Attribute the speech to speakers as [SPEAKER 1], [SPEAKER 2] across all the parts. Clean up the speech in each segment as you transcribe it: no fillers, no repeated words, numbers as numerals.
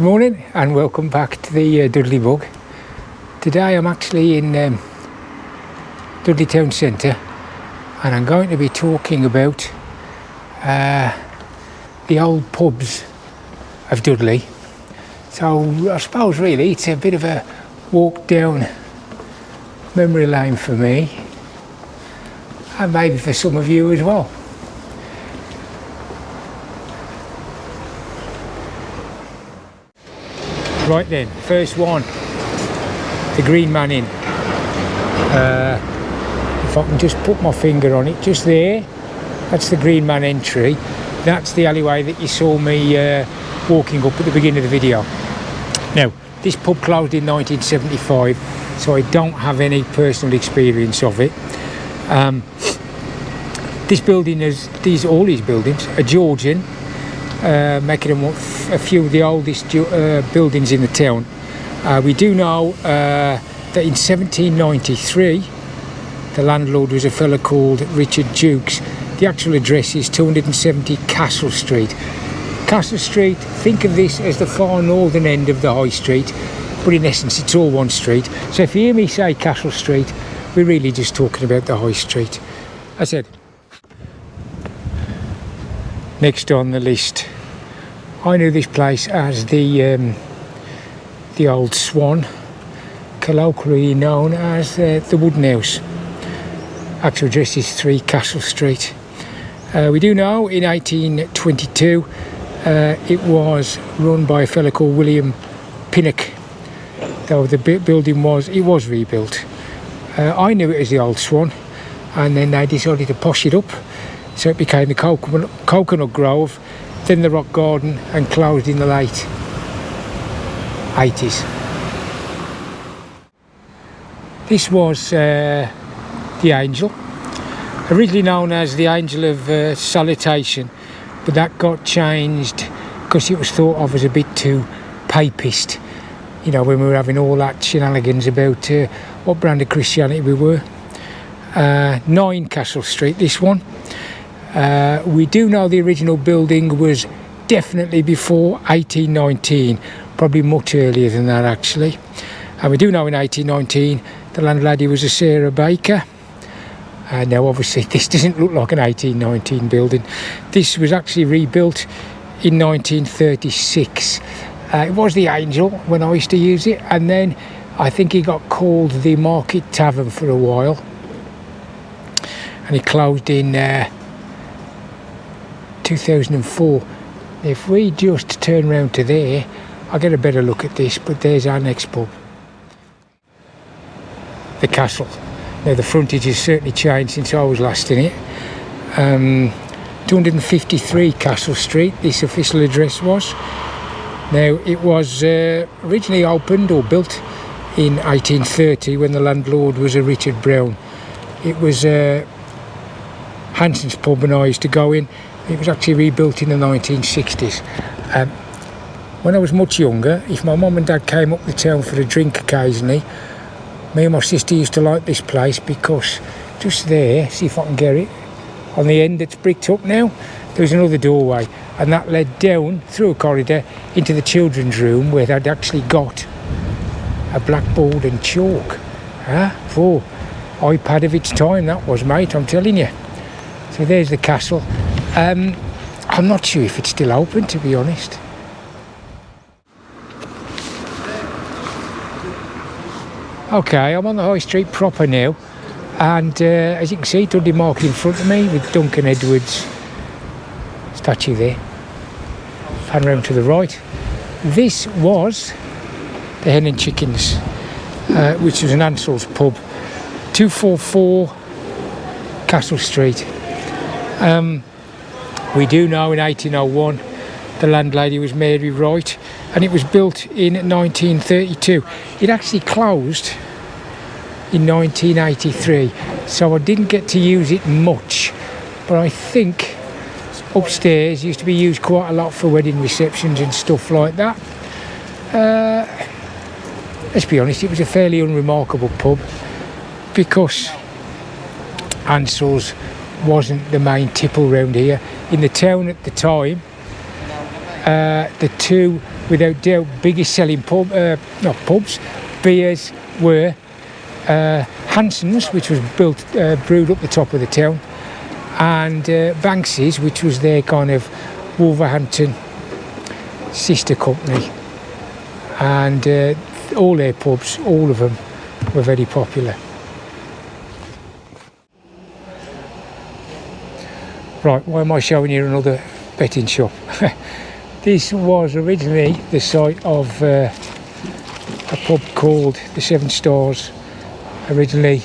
[SPEAKER 1] Good morning and welcome back to the Dudley Bug. Today I'm actually in Dudley Town Centre and I'm going to be talking about the old pubs of Dudley. So I suppose really it's a bit of a walk down memory lane for me and maybe for some of you as well. Right then, first one, the Green Man Inn. If I can just put my finger on it, just there, that's the Green Man entry. That's the alleyway that you saw me walking up at the beginning of the video. Now, this pub closed in 1975, so I don't have any personal experience of it. This building is, all these buildings are Georgian, making them a few of the oldest buildings in the town. We do know that in 1793 the landlord was a fellow called Richard Jukes. The actual address is 270 Castle Street. Castle Street, think of this as the far northern end of the High Street, but in essence it's all one street. So if you hear me say Castle Street, we're really just talking about the High Street. I said, next on the list, I knew this place as the Old Swan, colloquially known as the Wooden House. Actual address is 3 Castle Street. We do know in 1822 it was run by a fellow called William Pinnock, though the building was rebuilt. I knew it as the Old Swan, and then they decided to posh it up, so it became the Coconut Grove, then the Rock Garden, and closed in the late 80s. This was the Angel, originally known as the Angel of Salutation, but that got changed because it was thought of as a bit too papist, you know, when we were having all that shenanigans about what brand of Christianity we were. 9 Castle Street, this one. We do know the original building was definitely before 1819, probably much earlier than that actually. And we do know in 1819 the landlady was a Sarah Baker. Now obviously this doesn't look like an 1819 building. This was actually rebuilt in 1936. It was the Angel when I used to use it, and then I think it got called the Market Tavern for a while, and it closed in 2004. If we just turn round to there, I'll get a better look at this, but there's our next pub, the Castle. Now the frontage has certainly changed since I was last in it. 253 Castle Street, this official address was. Now it was originally opened or built in 1830 when the landlord was a Richard Brown. It was Hanson's pub and I used to go in. It was actually rebuilt in the 1960s. When I was much younger, if my mum and dad came up the town for a drink occasionally, me and my sister used to like this place because just there, see if I can get it, on the end that's bricked up now, there was another doorway, and that led down through a corridor into the children's room where they'd actually got a blackboard and chalk. For iPad of its time that was, mate, I'm telling you. So there's the Castle. I'm not sure if it's still open, to be honest. Okay, I'm on the High Street proper now, and as you can see, Dudley Market in front of me with Duncan Edwards statue there. Pan round to the right. This was the Hen and Chickens, which was an Ansell's pub, 244 Castle Street. We do know in 1801 the landlady was Mary Wright, and it was built in 1932. It actually closed in 1983, so I didn't get to use it much, but I think upstairs used to be used quite a lot for wedding receptions and stuff like that. Let's be honest, it was a fairly unremarkable pub because Ansell's wasn't the main tipple round here. In the town at the time, the two without doubt, biggest selling not pubs, beers were Hanson's, which was brewed up the top of the town, and Banks's, which was their kind of Wolverhampton sister company. And all their pubs, all of them, were very popular. Right, why am I showing you another betting shop? This was originally the site of a pub called the Seven Stars, originally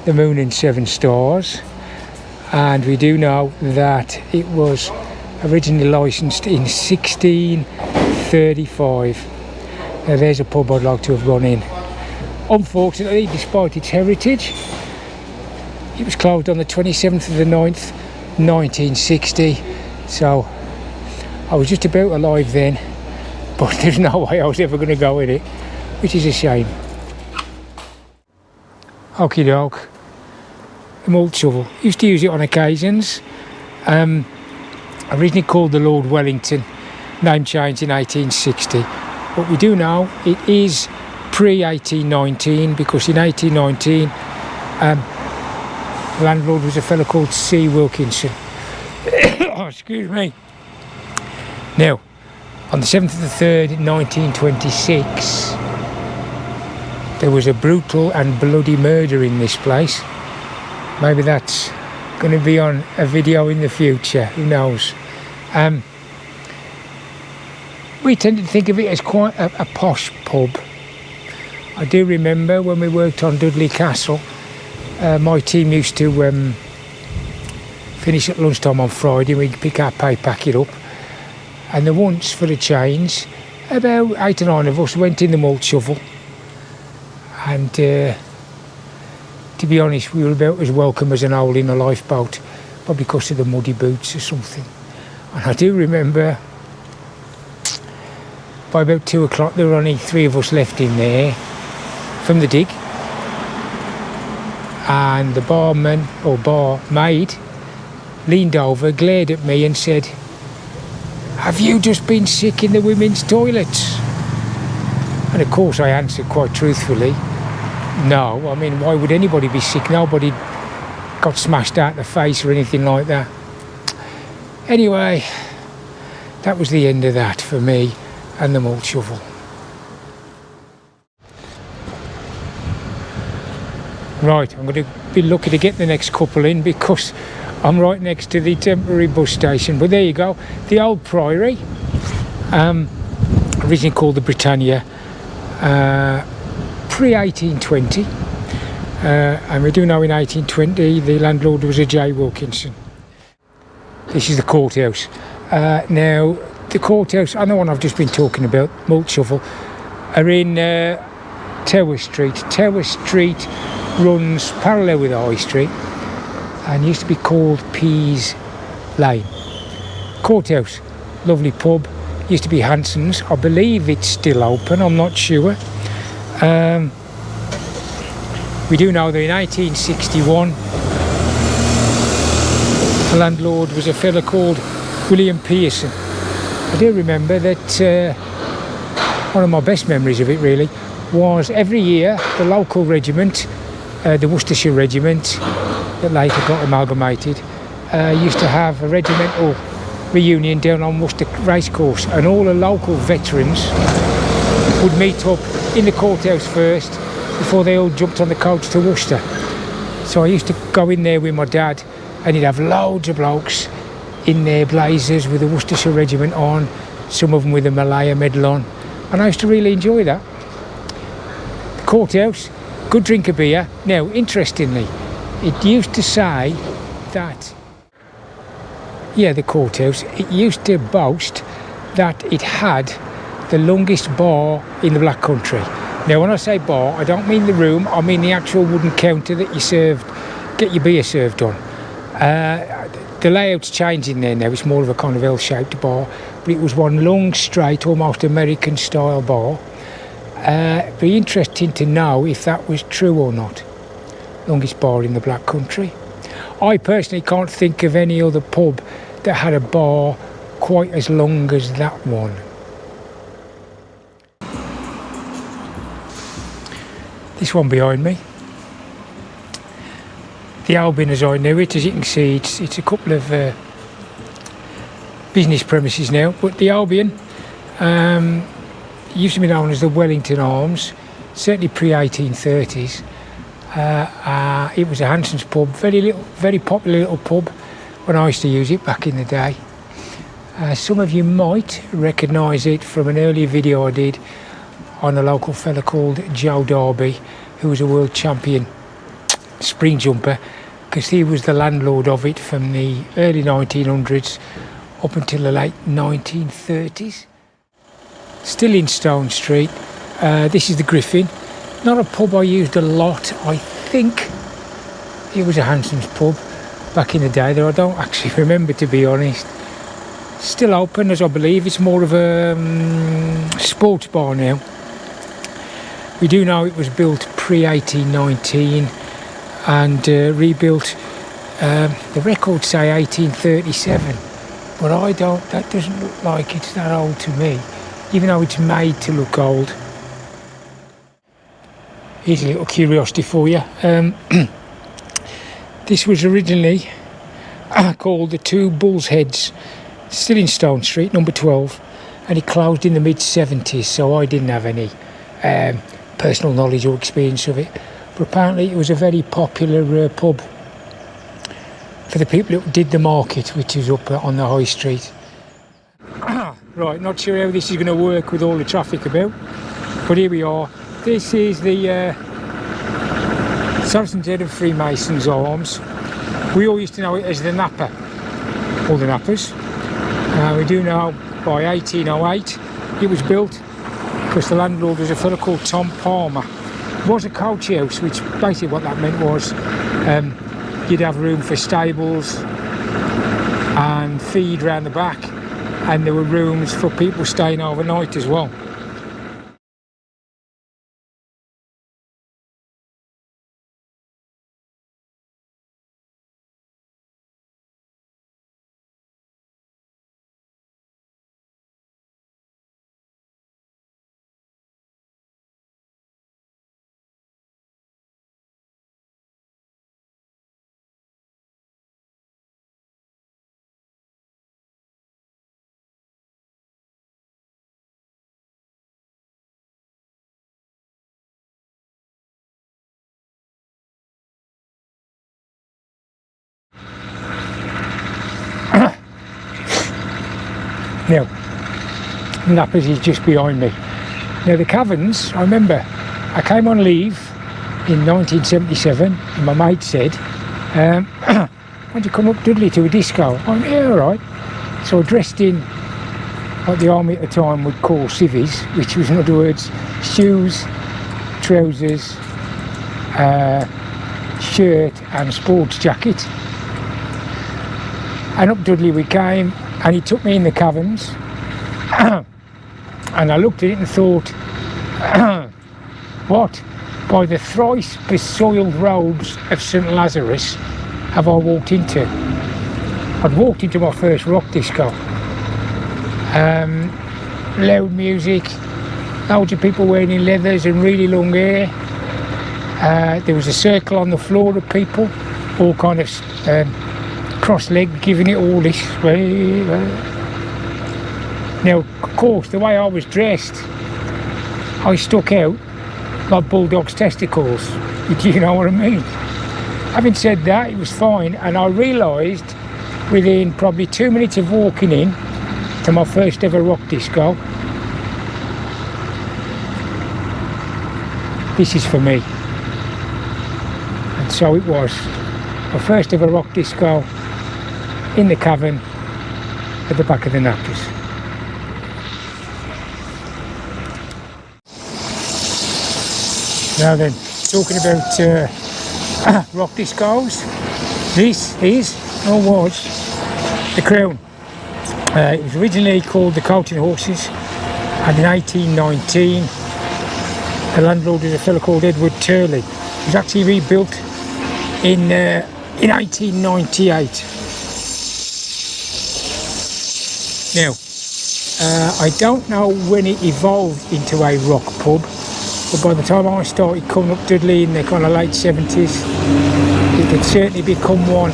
[SPEAKER 1] the Moon and Seven Stars, and we do know that it was originally licensed in 1635. Now there's a pub I'd like to have gone in. Unfortunately, despite its heritage, it was closed on the 27th of the 9th, 1960, so I was just about alive then, but there's no way I was ever going to go in it, which is a shame. Okie doke, the malt shovel. Used to use it on occasions. Originally called the Lord Wellington, name changed in 1860. But we do know it is pre-1819, because in 1819 the landlord was a fellow called C. Wilkinson. Oh, excuse me. Now, on the 7th of the 3rd, 1926, there was a brutal and bloody murder in this place. Maybe that's going to be on a video in the future, who knows. We tend to think of it as quite a posh pub. I do remember when we worked on Dudley Castle, my team used to finish at lunchtime on Friday. We'd pick our pay packet up, and then once, for a change, about 8 or 9 of us went in the malt shovel, and to be honest, we were about as welcome as an owl in a lifeboat, probably because of the muddy boots or something. And I do remember by about 2 o'clock there were only 3 of us left in there from the dig, and the barman or barmaid leaned over, glared at me and said, "Have you just been sick in the women's toilets?" And of course I answered quite truthfully, no. I mean, why would anybody be sick? Nobody got smashed out the face or anything like that. Anyway, that was the end of that for me and the malt shovel. Right, I'm going to be lucky to get the next couple in, because I'm right next to the temporary bus station. But there you go, the old priory, originally called the Britannia, pre-1820, and we do know in 1820 the landlord was a J. Wilkinson. This is the courthouse. Now, the courthouse and the one I've just been talking about, malt shovel, are in Tower Street. Tower Street runs parallel with the High Street and used to be called Pease Lane. Courthouse, lovely pub, used to be Hanson's. I believe it's still open, I'm not sure. We do know that in 1861 the landlord was a fellow called William Pearson. I do remember that one of my best memories of it really was every year the local regiment, the Worcestershire Regiment, that later got amalgamated, used to have a regimental reunion down on Worcester Racecourse, and all the local veterans would meet up in the courthouse first before they all jumped on the coach to Worcester. So I used to go in there with my dad, and he'd have loads of blokes in their blazers with the Worcestershire Regiment on, some of them with a Malaya medal on, and I used to really enjoy that. The courthouse, good drink of beer. Now, interestingly, it used to say that, the courthouse, it used to boast that it had the longest bar in the Black Country. Now, when I say bar, I don't mean the room, I mean the actual wooden counter that you get your beer served on. The layout's changing there now, it's more of a kind of L-shaped bar, but it was one long, straight, almost American-style bar. Be interesting to know if that was true or not. Longest bar in the Black Country. I personally can't think of any other pub that had a bar quite as long as that one. this one behind me. The Albion as I knew it. As you can see, it's a couple of business premises now, but the Albion used to be known as the Wellington Arms, certainly pre-1830s. It was a Hanson's pub, very popular little pub when I used to use it back in the day. Some of you might recognise it from an earlier video I did on a local fella called Joe Darby, who was a world champion spring jumper, because he was the landlord of it from the early 1900s up until the late 1930s. Still in Stone Street. This is the Griffin. Not a pub I used a lot. I think it was a Hanson's pub back in the day, though I don't actually remember, to be honest. Still open, as I believe. It's more of a sports bar now. We do know it was built pre-1819 and rebuilt, the records say 1837, but that doesn't look like it's that old to me, even though it's made to look old. Here's a little curiosity for you. This was originally called the Two Bulls Heads, still in Stone Street, number 12, and it closed in the mid-70s, so I didn't have any personal knowledge or experience of it. But apparently it was a very popular pub for the people who did the market, which is up on the high street. Right, not sure how this is going to work with all the traffic about, but here we are. This is the Saracen's Head of Freemasons Arms. We all used to know it as the Napper, or the Nappers. We do know by 1808 it was built because the landlord was a fellow called Tom Palmer. It was a coach house, which basically what that meant was you'd have room for stables and feed round the back, and there were rooms for people staying overnight as well. Now, Nappers is just behind me. Now the caverns, I remember I came on leave in 1977 and my mate said, why don't you come up, Dudley, to a disco? I went, yeah, all right. So I dressed in what the army at the time would call civvies, which was, in other words, shoes, trousers, shirt and sports jacket. And up Dudley we came, and he took me in the caverns and I looked at it and thought, what, by the thrice besoiled roads of St Lazarus have I walked into? I'd walked into my first rock disco. Loud music, loads of people wearing leathers and really long hair. There was a circle on the floor of people, all kind of cross-legged, giving it all this way. Now, of course, the way I was dressed, I stuck out like bulldog's testicles, if you know what I mean. Having said that, it was fine, and I realised within probably 2 minutes of walking in to my first ever rock disco, this is for me. And so it was. My first ever rock disco in the cavern at the back of the Nappers. Now then, talking about rock discos, this is, or was, the Crown. It was originally called the Coach and Horses, and in 1819 the landlord was a fellow called Edward Turley. It was actually rebuilt in 1898. Now, I don't know when it evolved into a rock pub, but by the time I started coming up Dudley in the kind of late 70s, it had certainly become one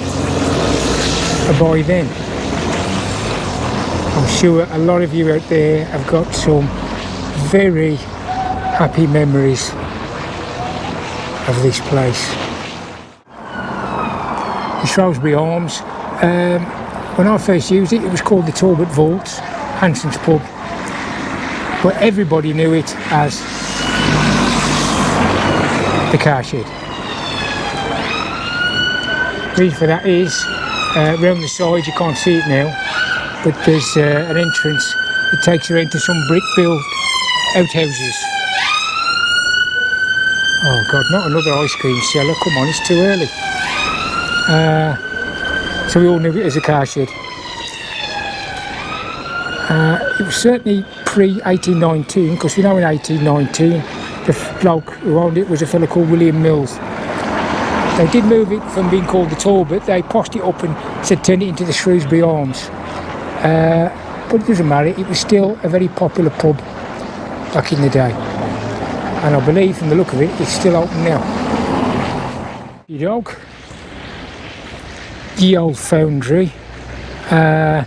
[SPEAKER 1] by then. I'm sure a lot of you out there have got some very happy memories of this place. The Shrewsbury Arms, when I first used it, it was called the Talbot Vaults, Hanson's pub, but everybody knew it as the car shed. The reason for that is, round the side, you can't see it now, but there's an entrance that takes you into some brick-built outhouses. Oh God, not another ice cream seller, come on, it's too early. So we all knew it as a car shed. It was certainly pre-1819, because we know in 1819 the bloke who owned it was a fellow called William Mills. They did move it from being called the Talbot, they poshed it up and said turn it into the Shrewsbury Arms. But it doesn't matter, it was still a very popular pub back in the day. And I believe from the look of it, it's still open now. Your dog. The old foundry, as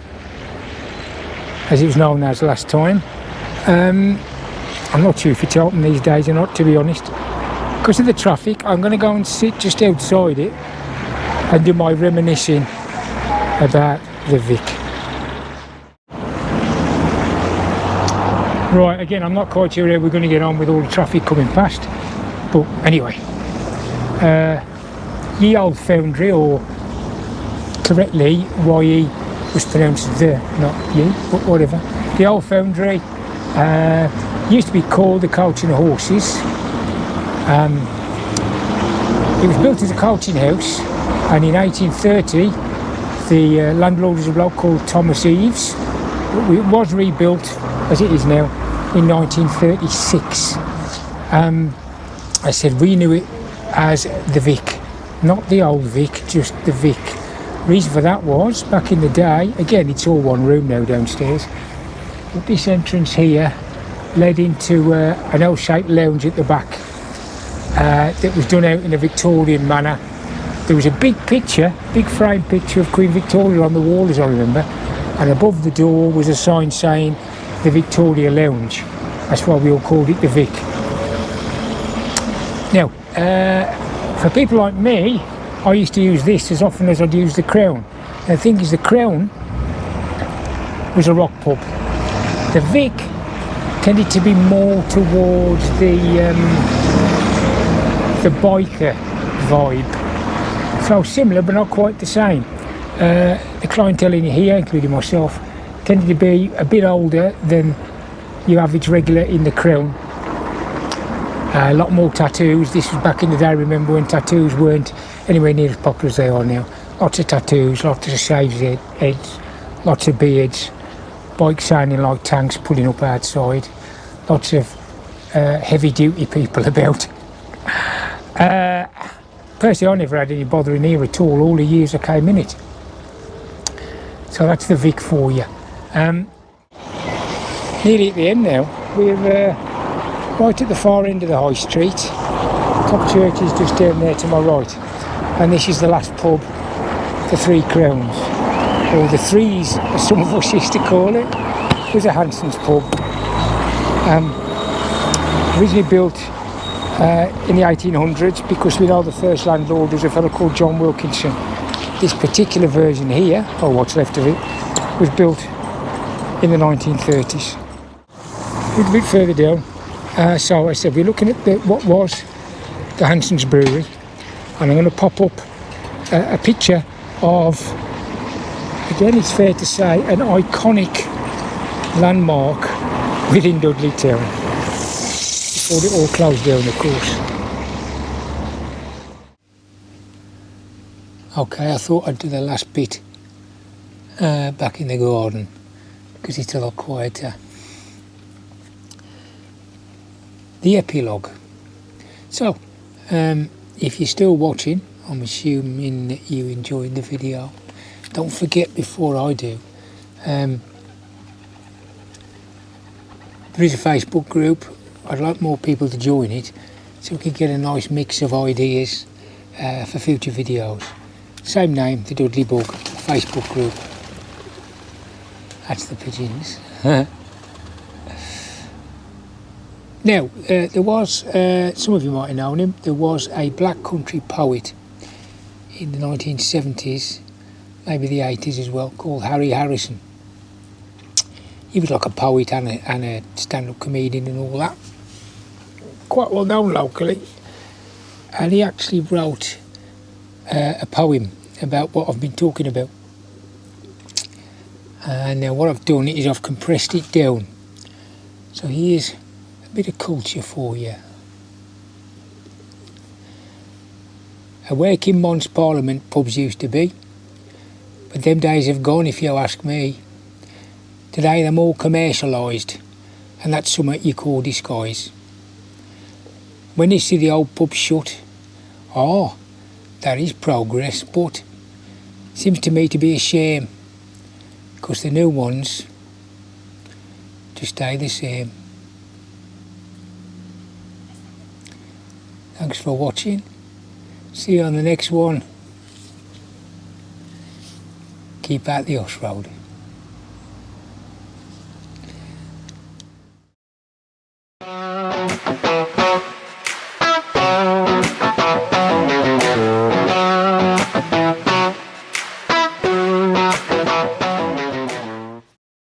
[SPEAKER 1] it was known as last time. I'm not sure if it's open these days or not, to be honest. Because of the traffic, I'm going to go and sit just outside it and do my reminiscing about the Vic. Right, again, I'm not quite sure how we're going to get on with all the traffic coming past. But anyway, Ye Old Foundry, or correctly, YE was pronounced the, not ye, but whatever. The Old Foundry used to be called the Coach and Horses. It was built as a coaching house, and in 1830 the landlord was a bloke called Thomas Eves. It was rebuilt as it is now in 1936. I said we knew it as the Vic, not the old Vic, just the Vic. Reason for that was, back in the day, again it's all one room now downstairs, but this entrance here led into an L-shaped lounge at the back that was done out in a Victorian manner. There was a big picture, big frame picture of Queen Victoria on the wall, as I remember, and above the door was a sign saying the Victoria Lounge. That's why we all called it the Vic. Now, for people like me, I used to use this as often as I'd use the Crown. And the thing is, the Crown was a rock pub. The Vic tended to be more towards the biker vibe. So similar, but not quite the same. The clientele in here, including myself, tended to be a bit older than your average regular in the Crown. A lot more tattoos. This was back in the day, remember, when tattoos weren't anywhere near as popular as they are now. Lots of tattoos, lots of shaved heads, lots of beards, bikes sounding like tanks pulling up outside, lots of heavy duty people about. Personally, I never had any bother in here at all the years I came in it. So that's the Vic for you. Nearly at the end now. We're right at the far end of the high street. Top church is just down there to my right. And this is the last pub, the Three Crowns, or the Threes, as some of us used to call it. It was a Hanson's pub. Originally built in the 1800s, because we know the first landlord was a fellow called John Wilkinson. This particular version here, or what's left of it, was built in the 1930s. A little bit further down, so I said we're looking at what was the Hanson's Brewery, and I'm going to pop up a picture of, again it's fair to say, an iconic landmark within Dudley town, before it all closed down, of course. Okay, I thought I'd do the last bit back in the garden, because it's a lot quieter. The epilogue. So, if you're still watching, I'm assuming that you enjoyed the video. Don't forget, before I do, there is a Facebook group I'd like more people to join it so we can get a nice mix of ideas for future videos. Same name, the Dudley Bug Facebook group. That's the pigeons. Now, there was, some of you might have known him, there was a black country poet in the 1970s, maybe the 80s as well, called Harry Harrison. He was like a poet and a stand-up comedian and all that. Quite well known locally. And he actually wrote a poem about what I've been talking about. And what I've done is I've compressed it down. So here's a bit of culture for you. A working man's parliament pubs used to be, but them days have gone if you ask me. Today they're more commercialised, and that's something you call disguise. When you see the old pub shut, that is progress, but seems to me to be a shame, because the new ones just stay the same. Thanks for watching. See you on the next one. Keep out the Us Road.